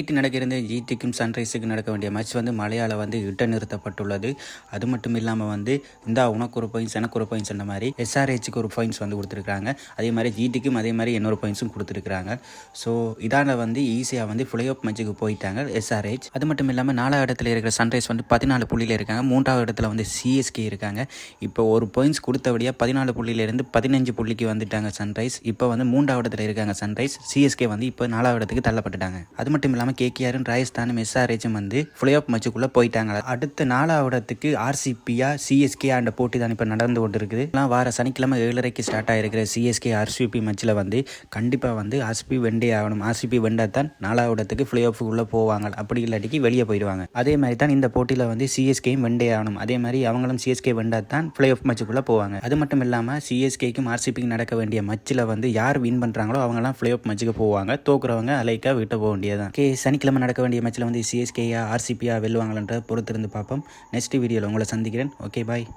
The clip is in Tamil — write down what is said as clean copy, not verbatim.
நேற்று நடக்கிற ஜிடிக்கும் சன்ரைஸுக்கு நடக்க வேண்டிய மேட்ச் மழையால் இடைநிறுத்தப்பட்டுள்ளது. அது மட்டும் இல்லாமல் இந்த உனக்கு ஒரு பாயிண்ட்ஸ் எனக்கு ஒரு பாயிண்ட்ஸ் அந்த மாதிரி எஸ்ஆர்ஹெச்சுக்கு ஒரு பாயிண்ட்ஸ் கொடுத்துருக்காங்க. அதே மாதிரி ஜிடிக்கும் அதே மாதிரி இன்னொரு பாயிண்ட்ஸும் கொடுத்துருக்காங்க. ஸோ இதால் ஈஸியாக ஃப்ளை ஆஃப் மேட்சுக்கு போயிட்டாங்க எஸ்ஆர்ஹெச். அது மட்டும் இல்லாமல் 4வது இடத்துல இருக்கிற சன்ரைஸ் 14 புள்ளியில் இருக்காங்க. 3வது இடத்துல சிஎஸ்கே இருக்காங்க. இப்போ ஒரு பாயிண்ட்ஸ் கொடுத்தபடியாக 14 புள்ளியிலிருந்து 15 புள்ளிக்கு வந்துட்டாங்க சன்ரைஸ். இப்போ 3வது இடத்துல இருக்காங்க சன்ரைஸ். சிஎஸ்கே இப்போ 4வது இடத்துக்கு தள்ளப்பட்டுட்டாங்க. அது மட்டும் இல்லாமல் கேகேஆரும் ராஜஸ்தானும் எஸ்ஆர்ஹெச்சும் ஃப்ளை ஆஃப் மேட்சுக்குள்ளே போயிட்டாங்க. அடுத்த 4வது இடத்துக்கு ஆர்சிபியா சிஎஸ்கே அந்த போட்டி தான் இப்போ நடந்து கொண்டு இருக்குது. வார சனிக்கிழமை 7:30 ஸ்டார்ட் ஆகிருக்கிற சிஎஸ்கே ஆர்சிபி மேட்ச்சில் கண்டிப்பாக ஆர்சிபி வெண்டே ஆகணும். ஆர்சிபி வெண்டா தான் 4வது இடத்துக்கு ஃப்ளை ஆஃபுக்குள்ளே போவாங்க. அப்படி இல்லாட்டிக்கு வெளியே போயிடுவாங்க. அதே மாதிரி தான் இந்த போட்டியில் சிஎஸ்கேயும் வெண்டே ஆகணும். அதே மாதிரி அவங்களும் சிஎஸ்கே வெண்டா தான் ஃப்ளை ஆஃப் மேட்சுக்குள்ளே போவாங்க. அது மட்டும் இல்லாமல் சிஎஸ்கேக்கும் ஆர்சிபிக்கும் நடக்க வேண்டிய மேட்ச்சில் யார் வின் பண்ணுறாங்களோ அவங்கலாம் ஃப்ளை ஆஃப் மேட்சுக்கு போவாங்க. தோக்குறவங்க அலைக்கா விட்டு போக வேண்டியதான். சனிக்கிழமை நடக்க வேண்டிய மேட்ச்சில் சிஎஸ்கேயா ஆர்சிபியா வெல்லுவாங்கன்ற பொறுத்திருந்து பார்ப்போம். நெக்ஸ்ட் வீடியோவில் உங்களை சந்திக்கிறேன். ஓகே, பாய்.